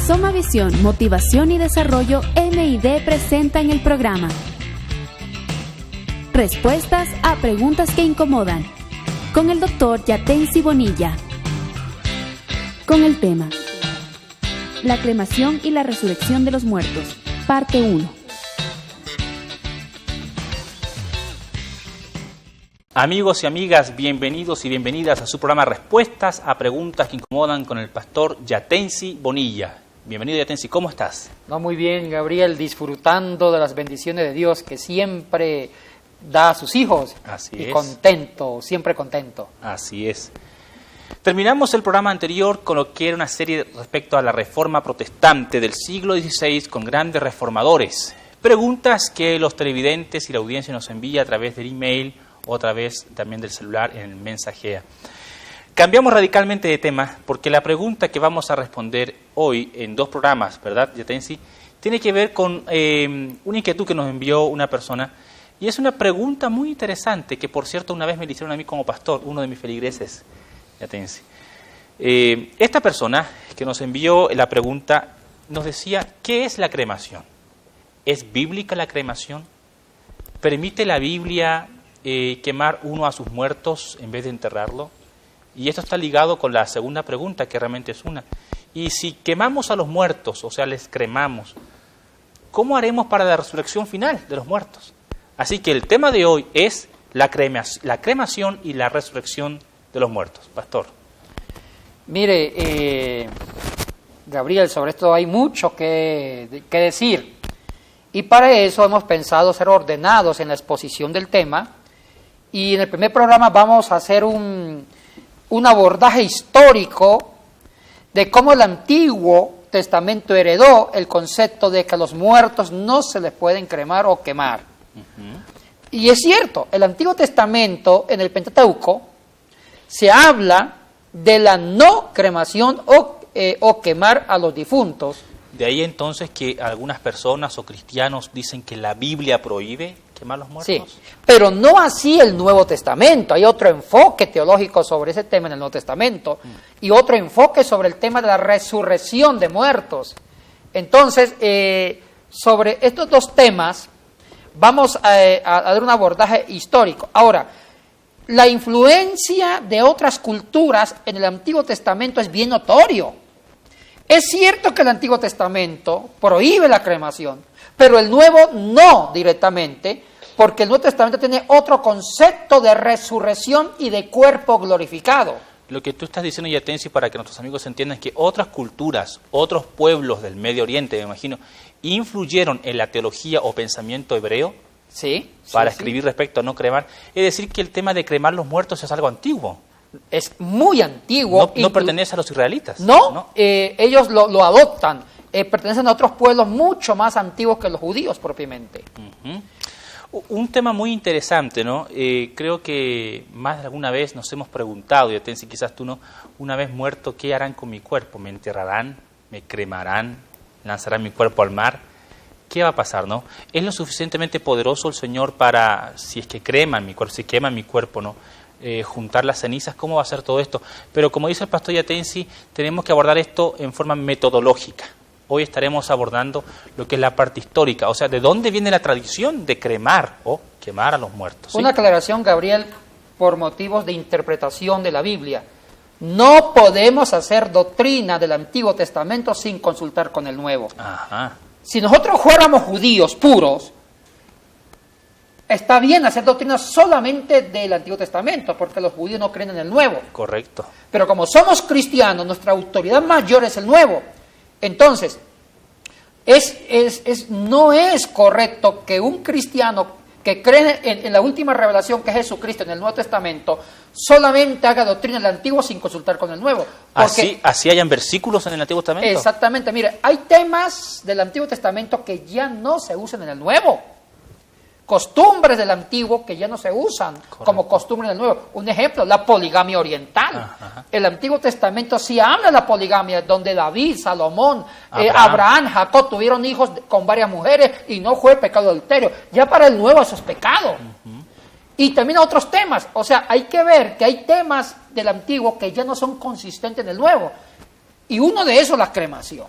Soma Visión, Motivación y Desarrollo MID presenta en el programa Respuestas a preguntas que incomodan, con el Dr. Yatensi Bonilla, con el tema La cremación y la resurrección de los muertos, parte 1. Amigos y amigas, bienvenidos y bienvenidas a su programa Respuestas a preguntas que incomodan con el pastor Yatensi Bonilla. Bienvenido, Yatensi, ¿cómo estás? Muy bien, Gabriel, disfrutando de las bendiciones de Dios que siempre da a sus hijos. Así y es. Contento, siempre contento. Así es. Terminamos el programa anterior con lo que era una serie respecto a la Reforma Protestante del siglo XVI con grandes reformadores. Preguntas que los televidentes y la audiencia nos envía a través del email o a través también del celular en el Mensajea. Cambiamos radicalmente de tema porque la pregunta que vamos a responder hoy en dos programas, ¿verdad, Yatensi? Tiene que ver con una inquietud que nos envió una persona y es una pregunta muy interesante que, por cierto, una vez me la hicieron a mí como pastor, uno de mis feligreses, Yatensi. Esta persona que nos envió la pregunta nos decía, ¿qué es la cremación? ¿Es bíblica la cremación? ¿Permite la Biblia quemar uno a sus muertos en vez de enterrarlo? Y esto está ligado con la segunda pregunta, que realmente es una. Y si quemamos a los muertos, o sea, les cremamos, ¿cómo haremos para la resurrección final de los muertos? Así que el tema de hoy es la cremación y la resurrección de los muertos. Pastor. Mire, Gabriel, sobre esto hay mucho que decir. Y para eso hemos pensado ser ordenados en la exposición del tema. Y en el primer programa vamos a hacer un abordaje histórico de cómo el Antiguo Testamento heredó el concepto de que a los muertos no se les pueden cremar o quemar. Uh-huh. Y es cierto, el Antiguo Testamento, en el Pentateuco, se habla de la no cremación o quemar a los difuntos. De ahí entonces que algunas personas o cristianos dicen que la Biblia prohíbe quemar los muertos. Sí, pero no así el Nuevo Testamento. Hay otro enfoque teológico sobre ese tema en el Nuevo Testamento y otro enfoque sobre el tema de la resurrección de muertos. Entonces, sobre estos dos temas vamos a dar un abordaje histórico. Ahora, la influencia de otras culturas en el Antiguo Testamento es bien notorio. Es cierto que el Antiguo Testamento prohíbe la cremación, pero el Nuevo no directamente, porque el Nuevo Testamento tiene otro concepto de resurrección y de cuerpo glorificado. Lo que tú estás diciendo, Yatensi, para que nuestros amigos entiendan, es que otras culturas, otros pueblos del Medio Oriente, me imagino, influyeron en la teología o pensamiento hebreo para escribir respecto a no cremar. Es decir, que el tema de cremar los muertos es algo antiguo. Es muy antiguo. No pertenece a los israelitas. No. Ellos lo adoptan. Pertenecen a otros pueblos mucho más antiguos que los judíos propiamente. Uh-huh. Un tema muy interesante, ¿no? Creo que más de alguna vez nos hemos preguntado, y Yatensi, quizás tú no, una vez muerto, ¿qué harán con mi cuerpo? ¿Me enterrarán? ¿Me cremarán? ¿Lanzarán mi cuerpo al mar? ¿Qué va a pasar, no? ¿Es lo suficientemente poderoso el Señor para, si es que creman mi cuerpo, si queman mi cuerpo, ¿no? Juntar las cenizas, ¿cómo va a ser todo esto? Pero como dice el pastor Yatensi, tenemos que abordar esto en forma metodológica. Hoy estaremos abordando lo que es la parte histórica, o sea, ¿de dónde viene la tradición de cremar o quemar a los muertos? ¿Sí? Una aclaración, Gabriel, por motivos de interpretación de la Biblia. No podemos hacer doctrina del Antiguo Testamento sin consultar con el Nuevo. Ajá. Si nosotros fuéramos judíos puros, está bien hacer doctrina solamente del Antiguo Testamento, porque los judíos no creen en el Nuevo. Correcto. Pero como somos cristianos, nuestra autoridad mayor es el Nuevo. Entonces, no es correcto que un cristiano que cree en la última revelación que es Jesucristo en el Nuevo Testamento, solamente haga doctrina del Antiguo sin consultar con el Nuevo. ¿Así hayan versículos en el Antiguo Testamento? Exactamente. Mire, hay temas del Antiguo Testamento que ya no se usan en el Nuevo. Costumbres del Antiguo que ya no se usan como costumbres del Nuevo. Un ejemplo, la poligamia oriental. Ajá. El Antiguo Testamento sí habla de la poligamia, donde David, Salomón, Abraham, Jacob tuvieron hijos con varias mujeres y no fue pecado adulterio. Ya para el Nuevo eso es pecado. Uh-huh. Y también otros temas. O sea, hay que ver que hay temas del Antiguo que ya no son consistentes en el Nuevo. Y uno de esos, la cremación.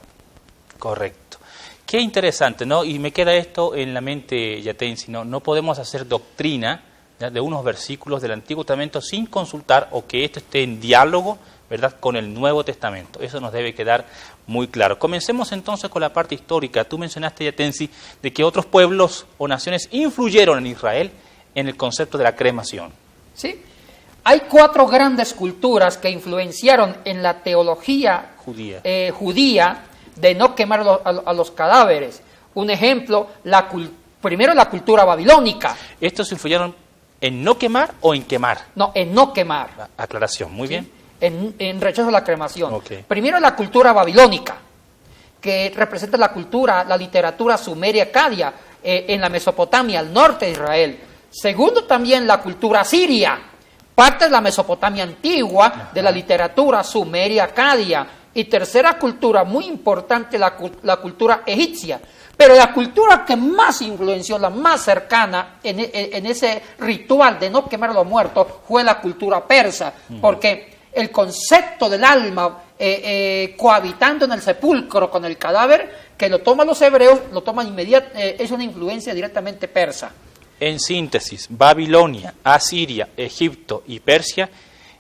Correcto. Qué interesante, ¿no? Y me queda esto en la mente, Yatensi, ¿no? No podemos hacer doctrina, ¿ya?, de unos versículos del Antiguo Testamento sin consultar o que esto esté en diálogo, ¿verdad?, con el Nuevo Testamento. Eso nos debe quedar muy claro. Comencemos entonces con la parte histórica. Tú mencionaste, Yatensi, de que otros pueblos o naciones influyeron en Israel en el concepto de la cremación. Sí. Hay 4 grandes culturas que influenciaron en la teología judía de no quemar a los cadáveres. Un ejemplo, primero la cultura babilónica. ¿Estos influyeron en no quemar o en quemar? No, en no quemar. Aclaración, muy bien. En rechazo a la cremación. Okay. Primero la cultura babilónica, que representa la literatura sumeria acadia en la Mesopotamia, al norte de Israel. Segundo, también la cultura siria, parte de la Mesopotamia antigua, de la literatura sumeria acadia. Y tercera cultura, muy importante, la cultura egipcia. Pero la cultura que más influenció, la más cercana en ese ritual de no quemar a los muertos, fue la cultura persa, porque el concepto del alma cohabitando en el sepulcro con el cadáver, que lo toman los hebreos, lo toman es una influencia directamente persa. En síntesis, Babilonia, Asiria, Egipto y Persia,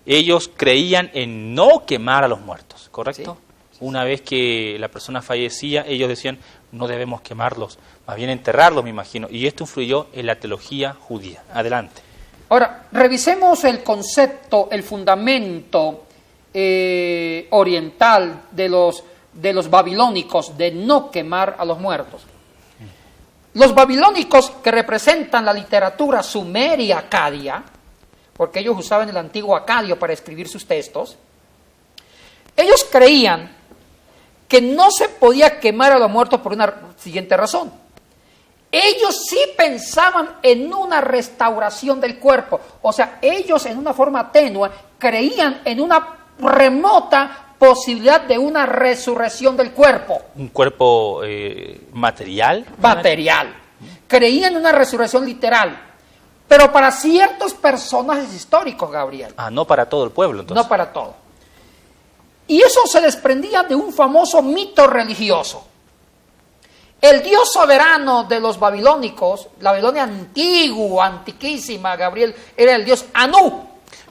ellos creían en no quemar a los muertos, ¿correcto? Sí. Una vez que la persona fallecía, ellos decían, no debemos quemarlos, más bien enterrarlos, me imagino. Y esto influyó en la teología judía. Adelante. Ahora, revisemos el concepto, el fundamento oriental de los babilónicos de no quemar a los muertos. Los babilónicos, que representan la literatura sumeria acadia, porque ellos usaban el antiguo acadio para escribir sus textos, ellos creían que no se podía quemar a los muertos por una siguiente razón. Ellos sí pensaban en una restauración del cuerpo. O sea, ellos en una forma tenue creían en una remota posibilidad de una resurrección del cuerpo. ¿Un cuerpo material? Material. Creían en una resurrección literal. Pero para ciertos personajes históricos, Gabriel. No para todo el pueblo, entonces. No para todo. Y eso se desprendía de un famoso mito religioso. El dios soberano de los babilónicos, la Babilonia antigua, antiquísima, Gabriel, era el dios Anú.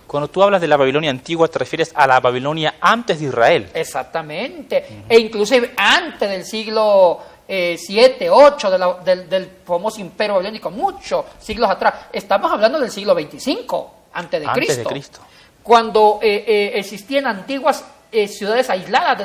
Cuando tú hablas de la Babilonia antigua, te refieres a la Babilonia antes de Israel. Exactamente. E inclusive antes del siglo 7, 8 del famoso imperio babilónico, muchos siglos atrás. Estamos hablando del siglo 25, antes de Cristo. Cuando existían antiguas ciudades aisladas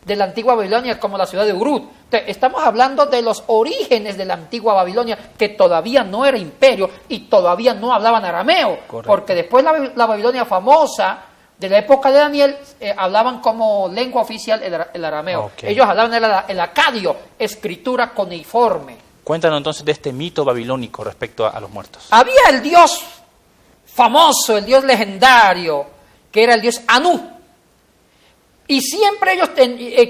de la antigua Babilonia, como la ciudad de Uruk. Estamos hablando de los orígenes de la antigua Babilonia, que todavía no era imperio y todavía no hablaban arameo. Correcto. Porque después la Babilonia famosa, de la época de Daniel, hablaban como lengua oficial el arameo. Okay. Ellos hablaban el acadio, escritura cuneiforme. Cuéntanos entonces de este mito babilónico respecto a los muertos. Había el dios famoso, el dios legendario, que era el dios Anú. Y siempre ellos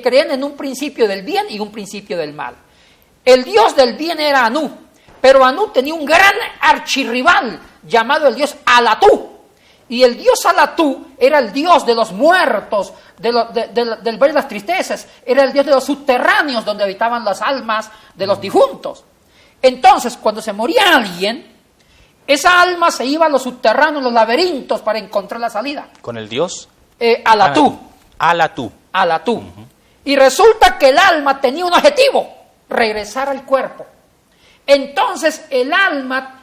creían en un principio del bien y un principio del mal. El dios del bien era Anú, pero Anú tenía un gran archirrival llamado el dios Alatú. Y el dios Alatú era el dios de los muertos, del ver de las tristezas, era el dios de los subterráneos donde habitaban las almas de los difuntos. Entonces, cuando se moría alguien, esa alma se iba a los subterráneos, los laberintos, para encontrar la salida. ¿Con el dios? Alatú. Alatú. Uh-huh. Y resulta que el alma tenía un objetivo: regresar al cuerpo. Entonces el alma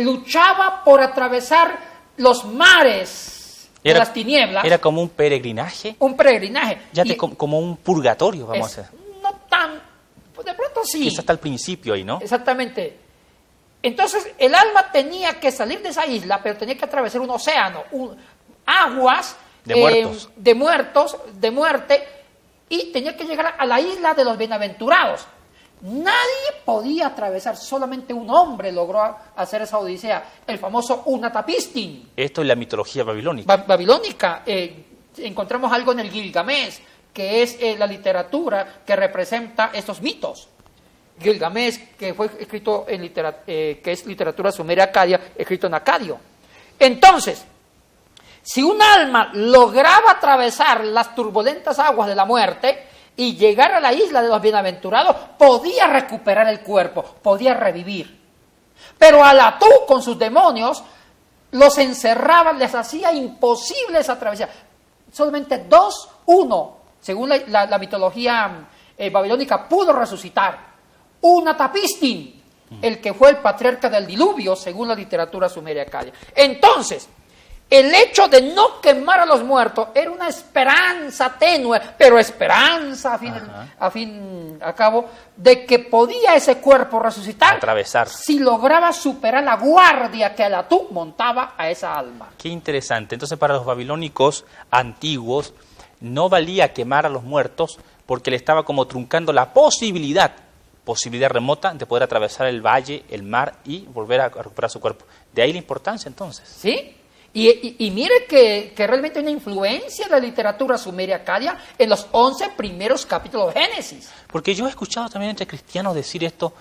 luchaba por atravesar los mares de las tinieblas. ¿Era como un peregrinaje? Un peregrinaje. Como un purgatorio, vamos a hacer. No tan, de pronto sí. Quizás hasta el principio ahí, ¿no? Exactamente. Entonces el alma tenía que salir de esa isla, pero tenía que atravesar un océano, aguas de muerte, y tenía que llegar a la isla de los bienaventurados. Nadie podía atravesar, solamente un hombre logró hacer esa odisea, el famoso Unatapistin. Esto es la mitología babilónica. Babilónica. Encontramos algo en el Gilgamesh, que es la literatura que representa estos mitos. Gilgamesh, que fue escrito que es literatura sumeria acadia, escrito en acadio. Entonces, si un alma lograba atravesar las turbulentas aguas de la muerte, y llegar a la isla de los bienaventurados, podía recuperar el cuerpo, podía revivir. Pero Alatú con sus demonios los encerraba, les hacía imposible esa travesía. Solamente 1, según la mitología babilónica, pudo resucitar. Unapistim, el que fue el patriarca del diluvio, según la literatura sumeria acadia. Entonces, el hecho de no quemar a los muertos era una esperanza tenue, pero esperanza a fin a cabo, de que podía ese cuerpo resucitar, atravesar, si lograba superar la guardia que Alatú montaba a esa alma. Qué interesante. Entonces, para los babilónicos antiguos no valía quemar a los muertos porque le estaba como truncando la posibilidad remota de poder atravesar el valle, el mar y volver a recuperar su cuerpo. De ahí la importancia, entonces. Sí. Y mire que realmente hay una influencia de la literatura sumeria acadia en los 11 primeros capítulos de Génesis. Porque yo he escuchado también entre cristianos decir esto,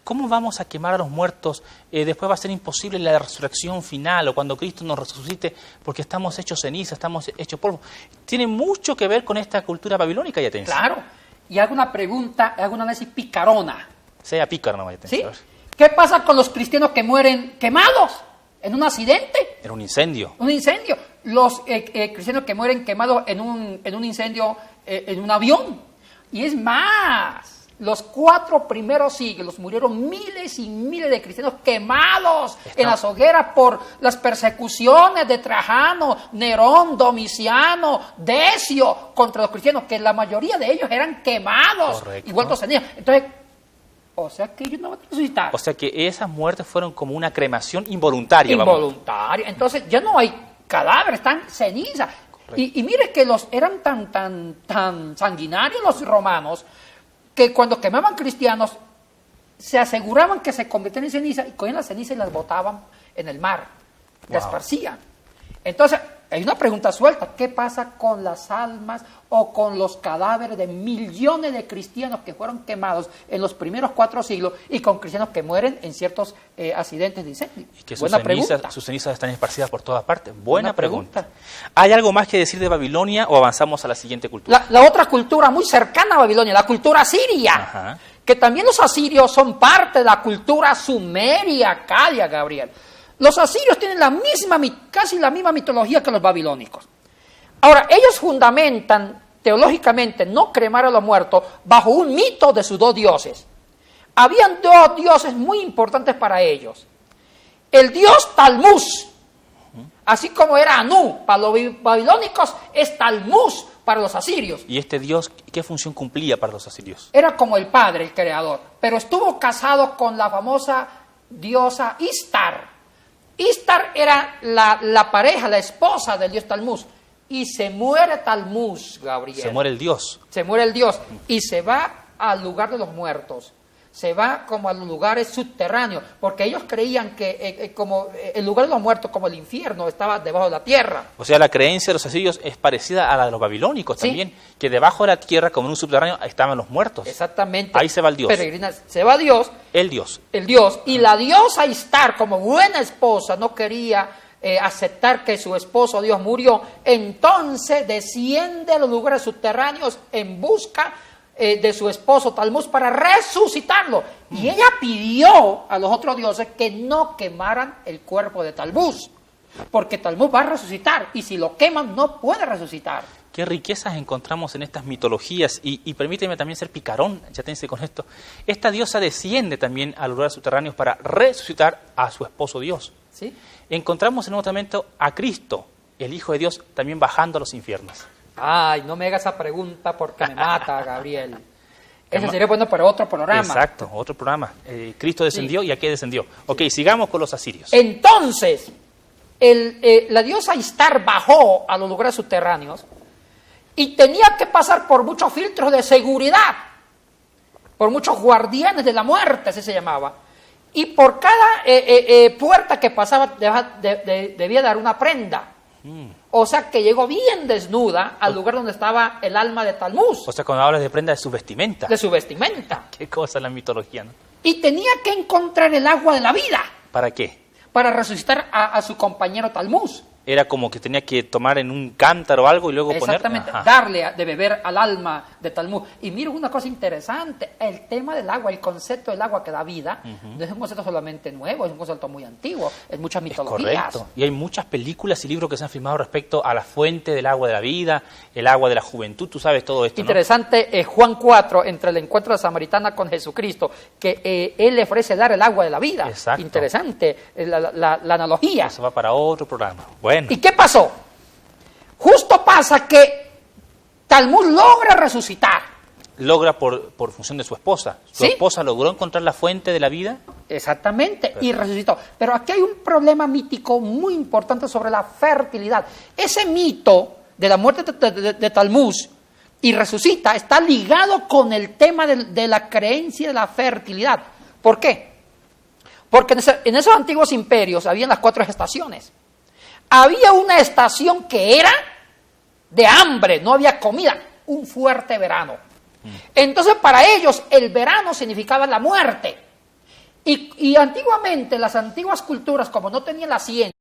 ¿cómo vamos a quemar a los muertos? Después va a ser imposible la resurrección final o cuando Cristo nos resucite porque estamos hechos ceniza, estamos hechos polvo. Tiene mucho que ver con esta cultura babilónica, Yatense. Claro. Y hago una pregunta, hago una análisis picarona. Sea pícaro, no, Yatense. ¿Sí? ¿Qué pasa con los cristianos que mueren quemados? ¿En un accidente? En un incendio. Un incendio. Los cristianos que mueren quemados en un incendio en un avión. Y es más, los 4 primeros siglos murieron miles y miles de cristianos quemados en las hogueras por las persecuciones de Trajano, Nerón, Domiciano, Decio contra los cristianos, que la mayoría de ellos eran quemados. Correcto. Y vueltos cenizas. Entonces, o sea que ellos no van a resucitar. O sea que esas muertes fueron como una cremación involuntaria. Involuntaria. Entonces ya no hay cadáveres, están cenizas. Y mire que eran tan sanguinarios los romanos que cuando quemaban cristianos se aseguraban que se convertían en ceniza y cogían las cenizas y las botaban en el mar. Las esparcían. Entonces, hay una pregunta suelta. ¿Qué pasa con las almas o con los cadáveres de millones de cristianos que fueron quemados en los primeros 4 siglos y con cristianos que mueren en ciertos accidentes de incendio? Y que sus cenizas están esparcidas por todas partes. Buena pregunta. ¿Hay algo más que decir de Babilonia o avanzamos a la siguiente cultura? La otra cultura muy cercana a Babilonia, la cultura asiria. Ajá. Que también los asirios son parte de la cultura sumeria, acadia, Gabriel. Los asirios tienen casi la misma mitología que los babilónicos. Ahora, ellos fundamentan teológicamente no cremar a los muertos bajo un mito de sus 2 dioses. Habían 2 dioses muy importantes para ellos. El dios Talmuz, así como era Anu para los babilónicos, es Talmuz para los asirios. ¿Y este dios qué función cumplía para los asirios? Era como el padre, el creador, pero estuvo casado con la famosa diosa Istar. Istar era la pareja, la esposa del dios Talmuz. Y se muere Talmuz, Gabriel. Se muere el dios. Se muere el dios. Y se va al lugar de los muertos. Se va como a los lugares subterráneos. Porque ellos creían que como el lugar de los muertos, como el infierno, estaba debajo de la tierra. O sea, la creencia de los asirios es parecida a la de los babilónicos también. Que debajo de la tierra, como en un subterráneo, estaban los muertos. Exactamente. Ahí se va el dios. Se va Dios. El dios. El dios. Y la diosa Istar, como buena esposa, no quería aceptar que su esposo Dios murió. Entonces desciende a los lugares subterráneos en busca de su esposo Talmuz para resucitarlo. Y ella pidió a los otros dioses que no quemaran el cuerpo de Talmuz, porque Talmuz va a resucitar y si lo queman no puede resucitar. Qué riquezas encontramos en estas mitologías y permíteme también ser picarón, Yatense, con esto. Esta diosa desciende también a los lugares subterráneos para resucitar a su esposo Dios. ¿Sí? Encontramos en el Nuevo Testamento a Cristo, el Hijo de Dios, también bajando a los infiernos. Ay, no me hagas esa pregunta porque me mata, Gabriel. Ese sería bueno para otro programa. Exacto, otro programa. Cristo descendió y ¿a qué descendió? Ok, sigamos con los asirios. Entonces, la diosa Istar bajó a los lugares subterráneos y tenía que pasar por muchos filtros de seguridad, por muchos guardianes de la muerte, así se llamaba. Y por cada puerta que pasaba debía dar una prenda. O sea que llegó bien desnuda al lugar donde estaba el alma de Talmuz. O sea, cuando hablas de prenda, de su vestimenta. De su vestimenta. Qué cosa la mitología, ¿no? Y tenía que encontrar el agua de la vida. ¿Para qué? Para resucitar a su compañero Talmuz. era como que tenía que tomar en un cántaro o algo y luego poner... Exactamente, Ajá. darle de beber al alma de Talmud. Y mira una cosa interesante, el tema del agua, el concepto del agua que da vida, no es un concepto solamente nuevo, es un concepto muy antiguo, es muchas mitologías. Correcto. Y hay muchas películas y libros que se han filmado respecto a la fuente del agua de la vida, el agua de la juventud, tú sabes todo esto, ¿no? Interesante, Juan 4, entre el encuentro de la samaritana con Jesucristo, que él le ofrece dar el agua de la vida. Exacto. Interesante la analogía. Eso va para otro programa. Bueno. ¿Y qué pasó? Justo pasa que Talmud logra resucitar. Logra por función de su esposa. Su ¿Sí? esposa logró encontrar la fuente de la vida. Exactamente, y resucitó. Pero aquí hay un problema mítico muy importante sobre la fertilidad. Ese mito de la muerte de Talmud y resucita está ligado con el tema de la creencia de la fertilidad. ¿Por qué? Porque en esos antiguos imperios habían las 4 estaciones. Había una estación que era de hambre, no había comida, un fuerte verano. Entonces para ellos el verano significaba la muerte. Y antiguamente las antiguas culturas, como no tenían la ciencia,